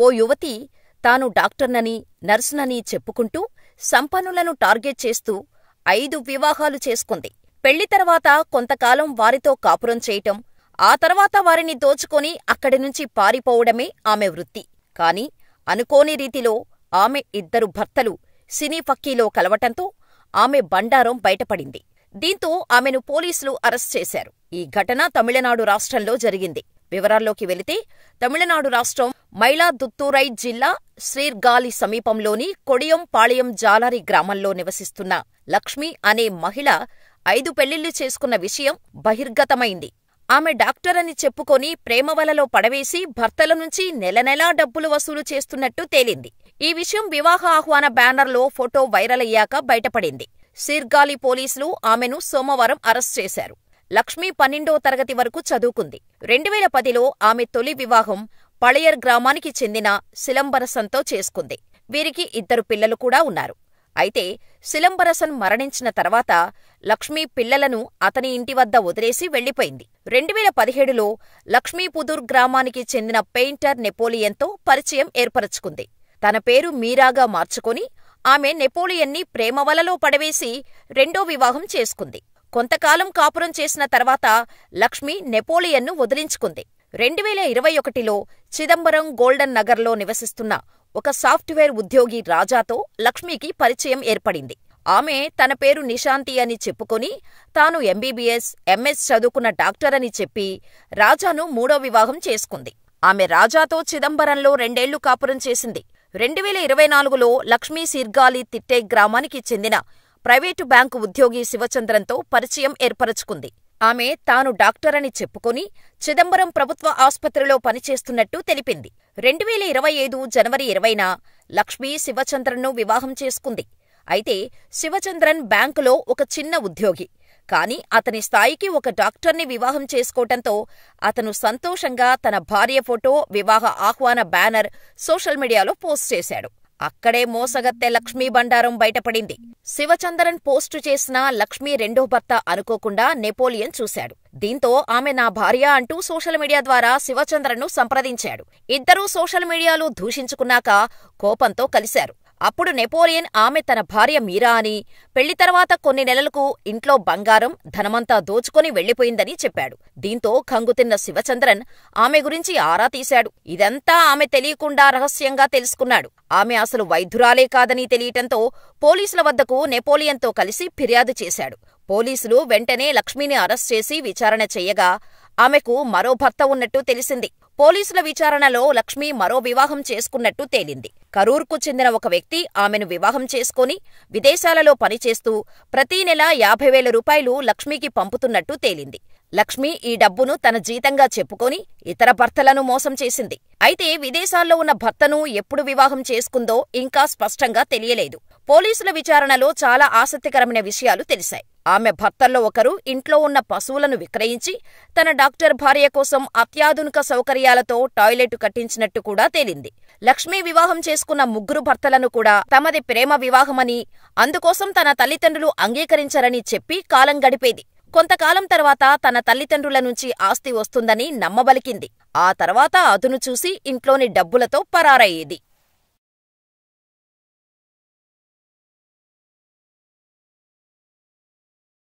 ఓ యువతి తాను డాక్టర్నని, నర్సునని చెప్పుకుంటూ సంపన్నులను టార్గెట్ చేస్తూ 5 వివాహాలు చేసుకుంది. పెళ్లి తర్వాత కొంతకాలం వారితో కాపురం చేయటం, ఆ తర్వాత వారిని దోచుకొని అక్కడినుంచి పారిపోవడమే ఆమె వృత్తి. కాని అనుకోని రీతిలో ఆమె 2 భర్తలు సినీ ఫక్కీలో కలవటంతో ఆమె బండారం బయటపడింది. దీంతో ఆమెను పోలీసులు అరెస్ట్ చేశారు. ఈ ఘటన తమిళనాడు రాష్ట్రంలో జరిగింది. వివరాల్లోకి వెళితే, తమిళనాడు రాష్ట్రం మైలాదుత్తూరై జిల్లా శ్రీర్గాలి సమీపంలోని కొడియం పాళయం జాలారి గ్రామంలో నివసిస్తున్న లక్ష్మి అనే మహిళ 5 పెళ్లిళ్లు చేసుకున్న విషయం బహిర్గతమైంది. ఆమె డాక్టరని చెప్పుకొని ప్రేమవలలో పడవేసి భర్తల నుంచి నెలనెలా డబ్బులు వసూలు చేస్తున్నట్టు తేలింది. ఈ విషయం వివాహ ఆహ్వాన బ్యానర్లో ఫోటో వైరల్ అయ్యాక బయటపడింది. శీర్గాలి పోలీసులు ఆమెను సోమవారం అరెస్ట్ చేశారు. లక్ష్మి 12వ తరగతి వరకు చదువుకుంది. 2010లో ఆమె తొలి వివాహం పళయర్ గ్రామానికి చెందిన సిలంబరసన్తో చేసుకుంది. వీరికి 2 పిల్లలు కూడా ఉన్నారు. అయితే సిలంబరసన్ మరణించిన తర్వాత లక్ష్మి పిల్లలను అతని ఇంటివద్ద వదిలేసి వెళ్లిపోయింది. 2017లో లక్ష్మీపుదూర్ గ్రామానికి చెందిన పెయింటర్ నెపోలియన్తో పరిచయం ఏర్పరచుకుంది. తన పేరు మీరాగా మార్చుకొని ఆమె నెపోలియన్ని ప్రేమవలలో పడవేసి 2వ వివాహం చేసుకుంది. కొంతకాలం కాపురం చేసిన తర్వాత లక్ష్మి నెపోలియన్ను వదిలించుకుంది. 2021లో చిదంబరం గోల్డెన్ నగర్లో నివసిస్తున్న ఒక సాఫ్ట్వేర్ ఉద్యోగి రాజాతో లక్ష్మికి పరిచయం ఏర్పడింది. ఆమె తన పేరు నిశాంతి అని చెప్పుకొని తాను ఎంబీబీఎస్, ఎంఎస్ చదువుకున్న డాక్టరని చెప్పి రాజాను 3వ వివాహం చేసుకుంది. ఆమె రాజాతో చిదంబరంలో 2 ఏళ్లు కాపురం చేసింది. 2024లో లక్ష్మీ శీర్గాలి తిట్టై గ్రామానికి చెందిన ప్రైవేటు బ్యాంకు ఉద్యోగి శివచంద్రన్తో పరిచయం ఏర్పరచుకుంది. ఆమె తాను డాక్టరని చెప్పుకొని చిదంబరం ప్రభుత్వ ఆస్పత్రిలో పనిచేస్తున్నట్టు తెలిపింది. 2025 జనవరి 20న లక్ష్మి శివచంద్రన్ను వివాహం చేసుకుంది. అయితే శివచంద్రన్ బ్యాంకులో ఒక చిన్న ఉద్యోగి. కాని అతని స్థాయికి ఒక డాక్టర్ని వివాహం చేసుకోవటంతో అతను సంతోషంగా తన భార్య ఫోటో, వివాహ ఆహ్వాన బ్యానర్ సోషల్ మీడియాలో పోస్ట్ చేశాడు. అక్కడే మోసగత్తె లక్ష్మీ బండారం బయటపడింది. శివచంద్రన్ పోస్టు చేసిన లక్ష్మీ 2వ భర్త అనుకోకుండా నెపోలియన్ చూశాడు. దీంతో ఆమె నా భార్య అంటూ సోషల్ మీడియా ద్వారా శివచంద్రన్ను సంప్రదించాడు. ఇద్దరూ సోషల్ మీడియాలో దూషించుకున్నాక కోపంతో కలిశారు. అప్పుడు నెపోలియన్ ఆమె తన భార్య మీరా అని, పెళ్లి తర్వాత కొన్ని నెలలకు ఇంట్లో బంగారం, ధనమంతా దోచుకొని వెళ్లిపోయిందని చెప్పాడు. దీంతో కంగుతిన్న శివచంద్రన్ ఆమె గురించి ఆరా తీశాడు. ఇదంతా ఆమె తెలియకుండా రహస్యంగా తెలుసుకున్నాడు. ఆమె అసలు వైద్యురాలే కాదని తెలియటంతో పోలీసుల వద్దకు నెపోలియన్తో కలిసి ఫిర్యాదు చేశాడు. పోలీసులు వెంటనే లక్ష్మిని అరెస్ట్ చేసి విచారణ చెయ్యగా ఆమెకు మరో భర్త ఉన్నట్టు తెలిసింది. పోలీసుల విచారణలో లక్ష్మి మరో వివాహం చేసుకున్నట్టు తేలింది. కరూర్కు చెందిన ఒక వ్యక్తి ఆమెను వివాహం చేసుకుని విదేశాలలో పనిచేస్తూ ప్రతీ నెలా 50,000 రూపాయలు లక్ష్మికి పంపుతున్నట్టు తేలింది. లక్ష్మి ఈ డబ్బును తన జీతంగా చెప్పుకొని ఇతర భర్తలను మోసం చేసింది. అయితే విదేశాల్లో ఉన్న భర్తను ఎప్పుడు వివాహం చేసుకుందో ఇంకా స్పష్టంగా తెలియలేదు. పోలీసుల విచారణలో చాలా ఆసక్తికరమైన విషయాలు తెలిశాయి. ఆమె భర్తల్లో ఒకరు ఇంట్లో ఉన్న పశువులను విక్రయించి తన డాక్టర్ భార్య కోసం అత్యాధునిక సౌకర్యాలతో టాయిలెట్ కట్టించినట్టు కూడా తేలింది. లక్ష్మి వివాహం చేసుకున్న 3 భర్తలను కూడా తమది ప్రేమ వివాహమని, అందుకోసం తన తల్లిదండ్రులు అంగీకరించరని చెప్పి కాలం గడిపేది. కొంతకాలం తర్వాత తన తల్లిదండ్రుల నుంచి ఆస్తి వస్తుందని నమ్మబలికింది. ఆ తర్వాత అదును చూసి ఇంట్లోని డబ్బులతో పరారయ్యేది.